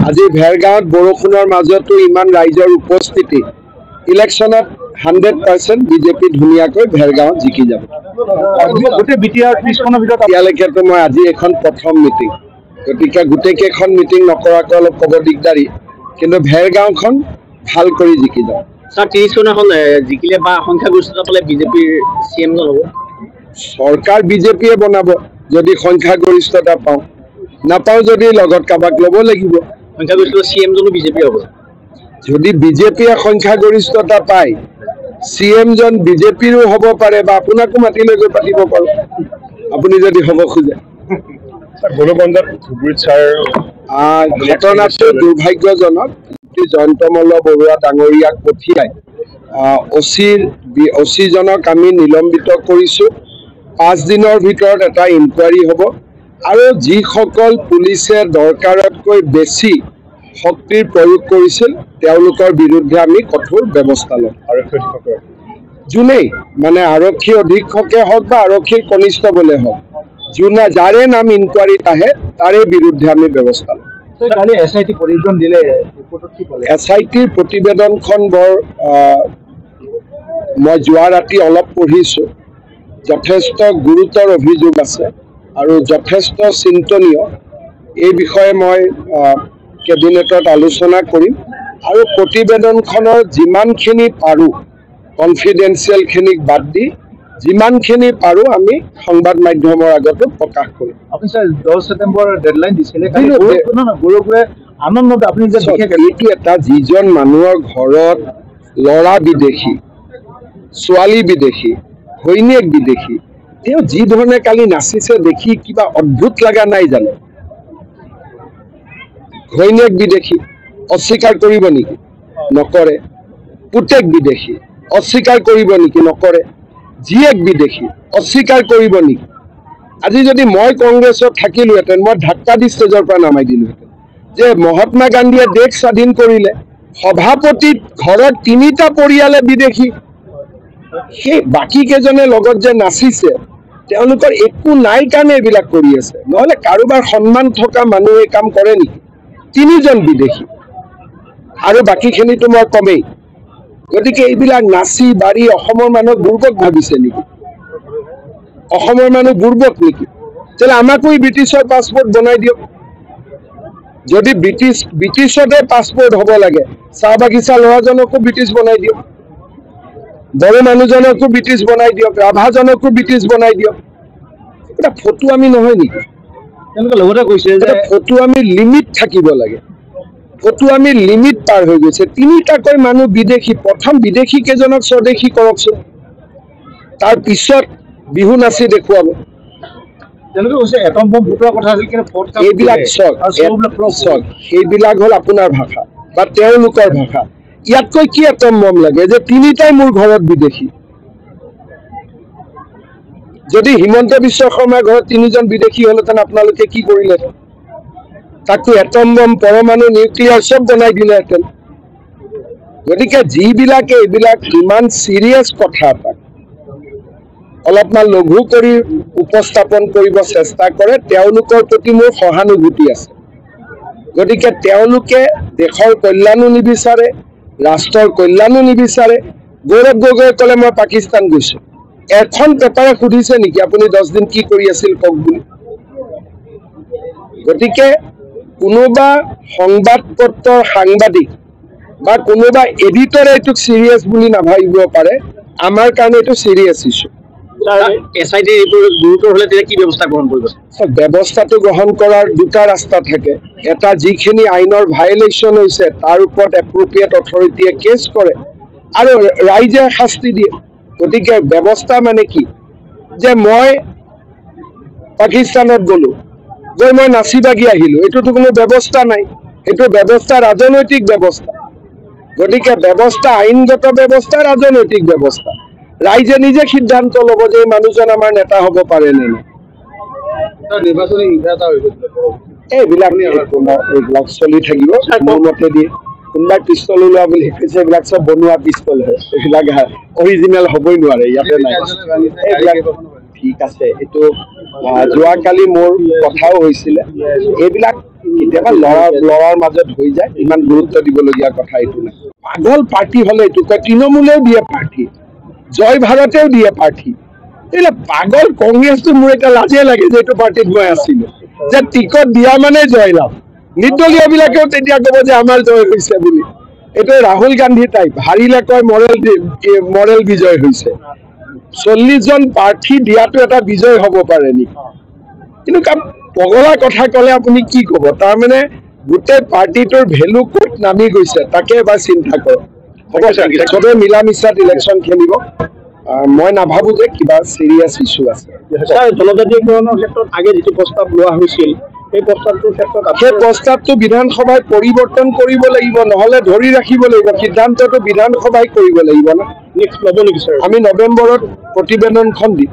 আজি ভেৰগাঁৱত বৰষুণৰ মাজতো ইমান ৰাইজৰ উপস্থিতি ইলেকশ্যনত 100% বিজেপি ধুনীয়াকৈ ভেৰগাঁৱত জিকি যাব। ইয়ালৈকেতো মই আজি এখন প্ৰথম মিটিং, গতিকে গোটেইকেইখন মিটিং নকৰাকৈ অলপ ক'ব দিগদাৰী, কিন্তু ভেৰগাঁওখন ভাল কৰি জিকি যাব। স্যাৰ 30 চনখন জিকিলে বা সংখ্যাগৰিষ্ঠতা পালে বিজেপিৰ CM জন হ'ব। চৰকাৰ বিজেপিয়ে বনাব যদি সংখ্যাগৰিষ্ঠতা পাওঁ, নাপাওঁ যদি লগত কাবাক ল'ব লাগিব। সংখ্যাগৰিষ্ঠতা CM জনো বিজেপি হ'ব। যদি বিজেপিয়ে সংখ্যাগৰিষ্ঠতা পায়, CM জন বিজেপিৰো হ'ব পাৰে বা আপোনাকো মাতি লৈ গৈ পাতিব পাৰোঁ, আপুনি যদি হ'ব খোজে। ঘটনাটো দুৰ্ভাগ্যজনক। জয়ন্ত মল্ল বৰুৱা ডাঙৰীয়াক পঠিয়াই অচিজনক আমি নিলম্বিত কৰিছোঁ। 5 দিনৰ ভিতৰত এটা ইনকুৱাৰী হ'ব আৰু যিসকল পুলিচে দৰকাৰতকৈ বেছি শক্তিৰ প্ৰয়োগ কৰিছিল তেওঁলোকৰ বিৰুদ্ধে আমি কঠোৰ ব্যৱস্থা ল'ম। যোনেই মানে আৰক্ষী অধীক্ষকে হওক বা আৰক্ষীৰ কনিষ্টবলে হওক, যাৰে নাম ইনকুৱাৰীত আহে তাৰে বিৰুদ্ধে আমি ব্যৱস্থা ল'ম। SITৰ প্ৰতিবেদনখন বৰ মই যোৱা ৰাতি অলপ পঢ়িছোঁ। যথেষ্ট গুৰুতৰ অভিযোগ আছে আৰু যথেষ্ট চিন্তনীয়। এই বিষয়ে মই কেবিনেটত আলোচনা কৰিম আৰু প্ৰতিবেদনখনৰ যিমানখিনি পাৰোঁ কনফিডেন্সিয়েলখিনিক বাদ দি যিমানখিনি পাৰোঁ আমি সংবাদ মাধ্যমৰ আগতো প্ৰকাশ কৰিম। আপুনি স্যাৰ 10 ছেপ্টেম্বৰ ডেডলাইন দিছিলে, আনন্দত আপুনি যে এইটো এটা যিজন মানুহৰ ঘৰত ল'ৰা বিদেশী, ছোৱালী বিদেশী, ঘৈণীয়েক বিদেশী, তেওঁ যি ধৰণে কালি নাচিছে দেখি কিবা অদ্ভুত লগা নাই জানো? ঘৈণীয়েক বিদেশী অস্বীকাৰ কৰিব নেকি? নকৰে। পুতেক বিদেশী অস্বীকাৰ কৰিব নেকি? নকৰে। জীয়েক বিদেশী অস্বীকাৰ কৰিব নেকি? আজি যদি মই কংগ্ৰেছত থাকিলোহেঁতেন, মই ধাক্কা দি ষ্টেজৰ পৰা নামাই দিলোহেঁতেন যে মহাত্মা গান্ধীয়ে দেশ স্বাধীন কৰিলে, সভাপতিৰ ঘৰত 3টা পৰিয়ালে বিদেশী, সেই বাকী কেইজনে লগত যে নাচিছে তেওঁলোকৰ একো নাই কাৰণে এইবিলাক কৰি আছে। নহ'লে কাৰোবাৰ সন্মান থকা মানুহে কাম কৰে নেকি? 3জন বিদেশী আৰু বাকীখিনিতো মই কমেই। গতিকে এইবিলাক নাচি বাঢ়ি অসমৰ মানুহক বুৰ্বক ভাবিছে নেকি? অসমৰ মানুহ বুৰ্বক নেকি? তেতিয়াহ'লে আমাকো ব্ৰিটিছৰ পাছপৰ্ট বনাই দিয়ক। যদি ব্ৰিটিছতে পাছপৰ্ট হ'ব লাগে, চাহ বাগিচা ল'ৰাজনকো ব্ৰিটিছ বনাই দিয়ক, বড়ো মানুহজনকো ব্ৰিটিছ বনাই দিয়ক, ৰাভাজনকো ব্ৰিটিছ বনাই দিয়ক। এটা ফটো আমি নহয় নেকি? তেওঁলোকে লগতে কৈছে যে ফটো আমি লিমিট থাকিব লাগে। ফটো আমি লিমিট পাৰ হৈ গৈছে। 3টাকৈ মানুহ বিদেশী, প্ৰথম বিদেশী কেইজনক স্বদেশী কৰকচোন, তাৰপিছত বিহু নাচি দেখুৱাব। তেওঁলোকে কৈছে এটম বম ফুটোৱাৰ কথা আছিল, কিন্তু এইবিলাক চক, সেইবিলাক হ'ল আপোনাৰ ভাষা বা তেওঁলোকৰ ভাষা। ইয়াতকৈ কি এটম বম লাগে যে 3টাই মোৰ ঘৰত বিদেশী? যদি হিমন্ত বিশ্ব শৰ্মাৰ ঘৰত 3জন বিদেশী হলহেঁতেন আপোনালোকে কি কৰিলেহেঁতেন? তাকো এটম বম, পৰমাণু, নিউক্লিয়াৰ চব বনাই দিলেহেঁতেন। গতিকে যিবিলাকে এইবিলাক ইমান চিৰিয়াছ কথা এটাক অলপমান লঘু কৰি উপস্থাপন কৰিব চেষ্টা কৰে, তেওঁলোকৰ প্ৰতি মোৰ সহানুভূতি আছে। গতিকে তেওঁলোকে দেশৰ কল্যাণো নিবিচাৰে, ৰাষ্ট্ৰৰ কল্যাণো নিবিচাৰে। গৌৰৱ গগৈয়ে ক'লে মই পাকিস্তান গৈছোঁ, এখন পেপাৰে সুধিছে নেকি আপুনি 10 দিন কি কৰি আছিল কওক বুলি? গতিকে কোনোবা সংবাদ পত্ৰৰ সাংবাদিক বা কোনোবা এডিটৰে এইটোক চিৰিয়াছ বুলি নাভাবিব পাৰে, আমাৰ কাৰণে এইটো চিৰিয়াছ ইছ্যু। SIT এইবোৰ গুৰুতৰ হ'লে তেতিয়া কি ব্যৱস্থা গ্ৰহণ কৰিব? ব্যৱস্থাটো গ্ৰহণ কৰাৰ 2টা ৰাস্তা থাকে। এটা, যিখিনি আইনৰ ভায়লেশ্যন হৈছে তাৰ ওপৰত এপ্ৰপ্ৰিয়েট অথৰিটিয়ে কেছ কৰে আৰু ৰাইজে শাস্তি দিয়ে। গতিকে ব্যৱস্থা মানে কি? যে মই পাকিস্তানত গ'লো, গৈ মই নাচি বাগি আহিলোঁ, এইটোতো কোনো ব্যৱস্থা নাই। এইটো ব্যৱস্থা ৰাজনৈতিক ব্যৱস্থা। গতিকে ব্যৱস্থা আইনগত ব্যৱস্থা, ৰাজনৈতিক ব্যৱস্থা। ৰাইজে নিজে সিদ্ধান্ত ল'ব যে এই মানুহজন আমাৰ নেতা হ'ব পাৰে নে নাই। এইবিলাক চলি থাকিব মোৰ মতে দিয়ে। কোনোবাই পিষ্টল ওলোৱা বুলি কৈছে, এইবিলাক চব বনোৱা পিষ্টল হয়, এইবিলাক অৰিজিনেল হ'বই নোৱাৰে, ইয়াতে নাই। এইবিলাক ঠিক আছে, এইটো যোৱাকালি মোৰ কথাও হৈছিলে। এইবিলাক কেতিয়াবা লৰাৰ মাজত হৈ যায়, ইমান গুৰুত্ব দিবলগীয়া কথা এইটো নাই। পাগল পাৰ্টি হলে এইটো কয়, তৃণমূলেও দিয়ে প্ৰাৰ্থী, জয় ভাৰতেও দিয়ে প্ৰাৰ্থী। এইবিলাক পাগল কংগ্ৰেছটো মোৰ এতিয়া লাজে লাগে যে এইটো পাৰ্টিত মই আছিলো, যে টিকট দিয়া মানে জয় লাভ। নিৰ্দলীয় বিলাকেও তেতিয়া কব যে আমাৰ জয় হৈছে বুলি। এইটো ৰাহুল গান্ধী টাইপ, হাৰিলে কয় মৰেল বিজয় হৈছে। 40 জন প্ৰাৰ্থী দিয়াটো এটা বিজয় হ'ব পাৰে নেকি? কিন্তু পগলা কথা কলে আপুনি কি কব? তাৰমানে গোটেই পাৰ্টিটোৰ ভেলু ক'ত নামি গৈছে তাকে এবাৰ চিন্তা কৰক। হ'ব, চবে মিলা মিছাত ইলেকশ্যন খেলিব। মই নাভাবো যে কিবা চিৰিয়াছ ইছ্যু আছে। ছাৰ, জনজাতীয়কৰণৰ ক্ষেত্ৰত আগে যিটো প্ৰস্তাৱ লোৱা হৈছিল সেই প্ৰস্তাৱটোৰ ক্ষেত্ৰত সেই প্ৰস্তাৱটো বিধানসভাই পৰিৱৰ্তন কৰিব লাগিব, নহলে ধৰি ৰাখিব লাগিব। সিদ্ধান্তটো বিধানসভাই কৰিব লাগিব না। নেক্সট ল'ব নেকি ছাৰ? আমি নৱেম্বৰত প্ৰতিবেদনখন দিম।